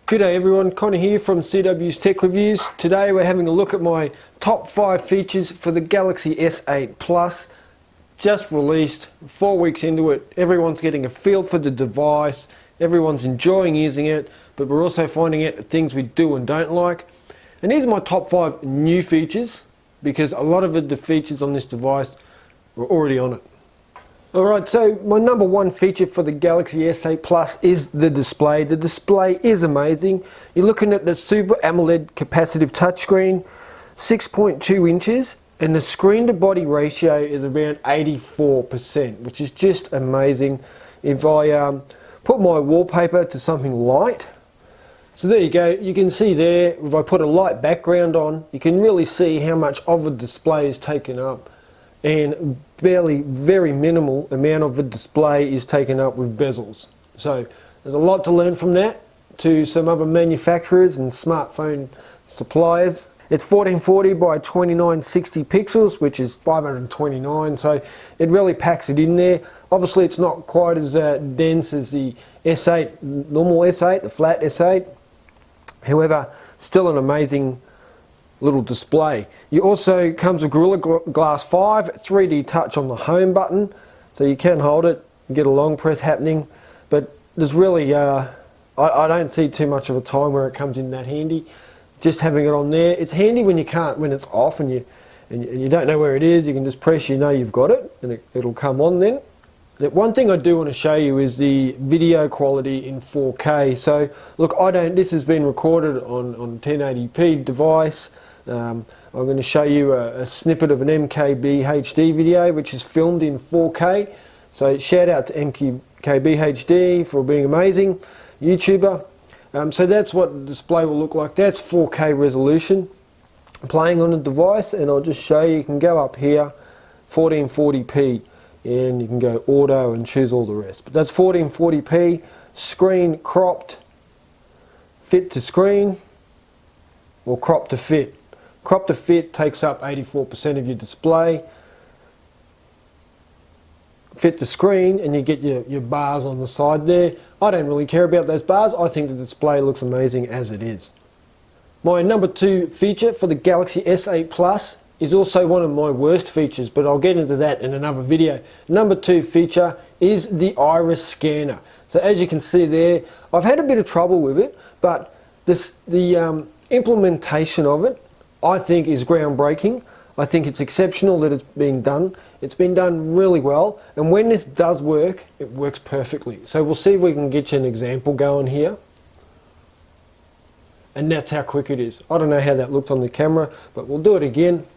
G'day everyone, Connor here from CW's Tech Reviews. Today we're having a look at my top 5 features for the Galaxy S8 Plus. Just released, 4 weeks into it. Everyone's getting a feel for the device, everyone's enjoying using it, but we're also finding out the things we do and don't like. And here's my top 5 new features, because a lot of the features on this device were already on it. Alright, so my number 1 feature for the Galaxy S8 Plus is the display. The display is amazing. You're looking at the Super AMOLED capacitive touchscreen, 6.2 inches, and the screen to body ratio is around 84%, which is just amazing. If I put my wallpaper to something light, so there you go, you can see there, if I put a light background on, you can really see how much of the display is taken up. And very minimal amount of the display is taken up with bezels. So there's a lot to learn from that to some other manufacturers and smartphone suppliers. It's 1440 by 2960 pixels, which is 529, so it really packs it in there. Obviously it's not quite as dense as the S8, normal S8, the flat S8. However, still an amazing little display. You also comes with Gorilla Glass 5, 3D touch on the home button, so you can hold it and get a long press happening, but there's really I don't see too much of a time where it comes in that handy. Just having it on there, it's handy when you can't, when it's off and you don't know where it is. You can just press, you know you've got it, and it'll come on then. The one thing I do want to show you is the video quality in 4K. So look, this has been recorded on 1080p device. I'm going to show you a snippet of an MKB HD video which is filmed in 4K. So shout out to MKB HD for being amazing, YouTuber. So that's what the display will look like. That's 4K resolution playing on the device, and I'll just show you. You can go up here, 1440p, and you can go auto and choose all the rest. But that's 1440p, screen cropped, fit to screen, or crop to fit. Crop to fit takes up 84% of your display. Fit to screen, and you get your bars on the side there. I don't really care about those bars. I think the display looks amazing as it is. My number 2 feature for the Galaxy S8 Plus is also one of my worst features, but I'll get into that in another video. Number 2 feature is the iris scanner. So as you can see there, I've had a bit of trouble with it, but the implementation of it I think is groundbreaking. I think it's exceptional that it's being done. It's been done really well, and when this does work, it works perfectly. So we'll see if we can get you an example going here. And that's how quick it is. I don't know how that looked on the camera, but we'll do it again.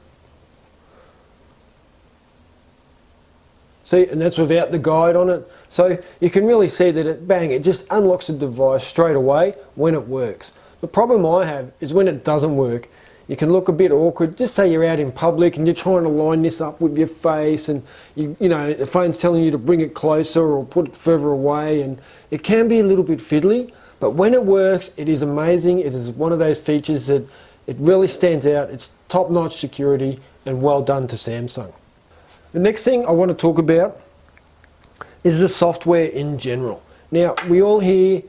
See, and that's without the guide on it. So you can really see that it just unlocks the device straight away when it works. The problem I have is when it doesn't work, you can look a bit awkward. Just say you're out in public and you're trying to line this up with your face, and you know the phone's telling you to bring it closer or put it further away, and it can be a little bit fiddly, but when it works, it is amazing. It is one of those features that it really stands out. It's top-notch security, and well done to Samsung. The next thing I want to talk about is the software in general. Now, we all hear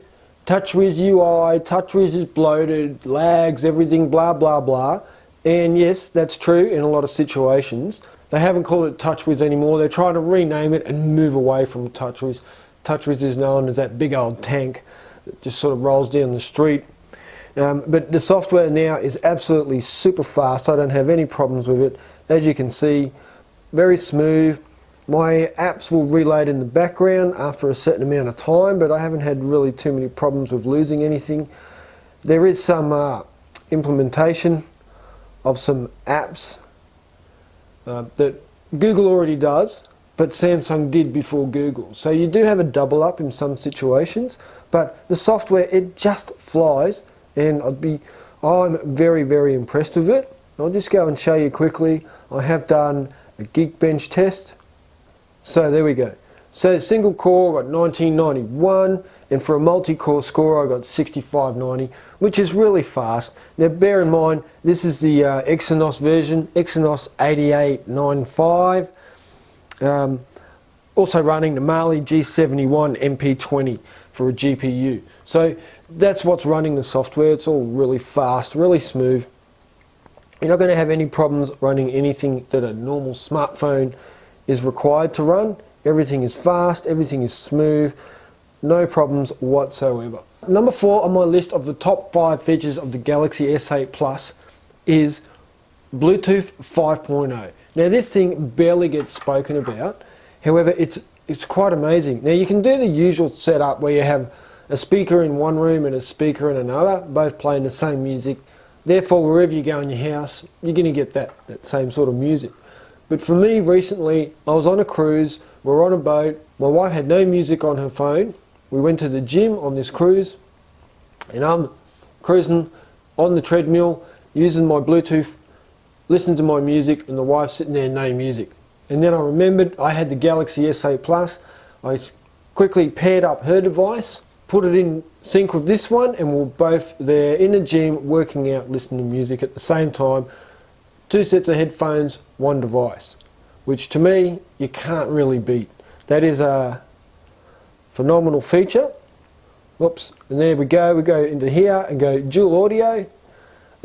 TouchWiz UI, TouchWiz is bloated, lags, everything, blah, blah, blah. And yes, that's true in a lot of situations. They haven't called it TouchWiz anymore. They're trying to rename it and move away from TouchWiz. TouchWiz is known as that big old tank that just sort of rolls down the street. But the software now is absolutely super fast. I don't have any problems with it. As you can see, very smooth. My apps will reload in the background after a certain amount of time, but I haven't had really too many problems with losing anything. There is some implementation of some apps that Google already does, but Samsung did before Google. So you do have a double up in some situations, but the software, it just flies, and I'm very impressed with it. I'll just go and show you quickly. I have done a Geekbench test. So there we go. So single core I got 1991, and for a multi-core score I got 6590, which is really fast. Now bear in mind, this is the Exynos version, Exynos 8895. Also running the Mali G71 MP20 for a GPU. So that's what's running the software. It's all really fast, really smooth. You're not going to have any problems running anything that a normal smartphone is required to run. Everything is fast, everything is smooth, no problems whatsoever. Number 4 on my list of the top 5 features of the Galaxy S8 Plus is Bluetooth 5.0. Now this thing barely gets spoken about, however it's quite amazing. Now you can do the usual setup where you have a speaker in one room and a speaker in another, both playing the same music. Therefore, wherever you go in your house, you're going to get that same sort of music. But for me, recently, I was on a cruise, we're on a boat, my wife had no music on her phone. We went to the gym on this cruise, and I'm cruising on the treadmill, using my Bluetooth, listening to my music, and the wife's sitting there, no music. And then I remembered I had the Galaxy S8 Plus. I quickly paired up her device, put it in sync with this one, and we're both there in the gym working out, listening to music at the same time. 2 sets of headphones, 1 device, which to me you can't really beat. That is a phenomenal feature. Whoops, and there we go into here and go dual audio,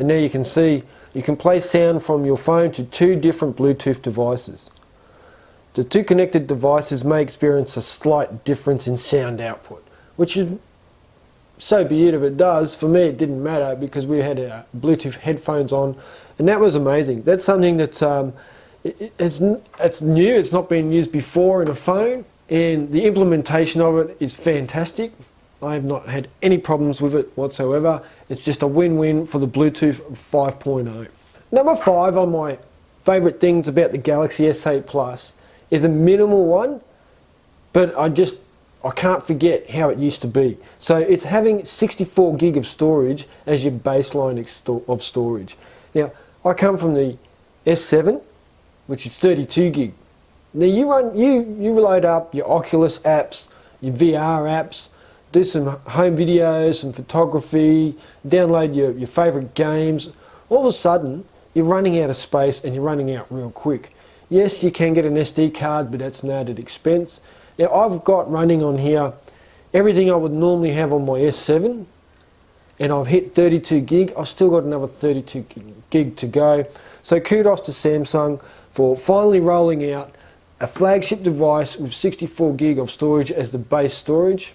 and there you can see you can play sound from your phone to 2 different Bluetooth devices. The 2 connected devices may experience a slight difference in sound output, which is so be it if it does. For me it didn't matter because we had Bluetooth headphones on, and that was amazing. That's something that's it's new, it's not been used before in a phone, and the implementation of it is fantastic. I have not had any problems with it whatsoever. It's just a win-win for the Bluetooth 5.0. Number 5 on my favourite things about the Galaxy S8 Plus is a minimal one, but I can't forget how it used to be. So it's having 64 gig of storage as your baseline of storage. Now, I come from the S7, which is 32 gig. Now you load up your Oculus apps, your VR apps, do some home videos, some photography, download your favourite games. All of a sudden, you're running out of space and you're running out real quick. Yes, you can get an SD card, but that's not at expense. Now I've got running on here everything I would normally have on my S7, and I've hit 32 gig. I've still got another 32 gig to go. So kudos to Samsung for finally rolling out a flagship device with 64 gig of storage as the base storage.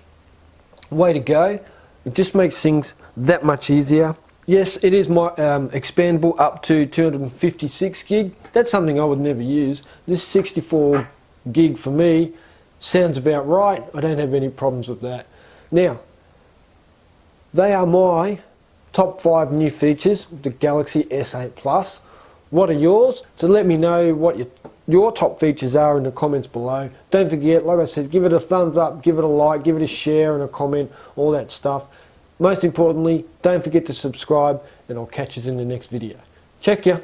Way to go. It just makes things that much easier. Yes, it is expandable up to 256 gig. That's something I would never use. This 64 gig for me sounds about right. I don't have any problems with that. Now, they are my top 5 new features with the Galaxy S8 Plus. What are yours? So let me know what your top features are in the comments below. Don't forget, like I said, give it a thumbs up, give it a like, give it a share and a comment, all that stuff. Most importantly, don't forget to subscribe, and I'll catch you in the next video. Check ya.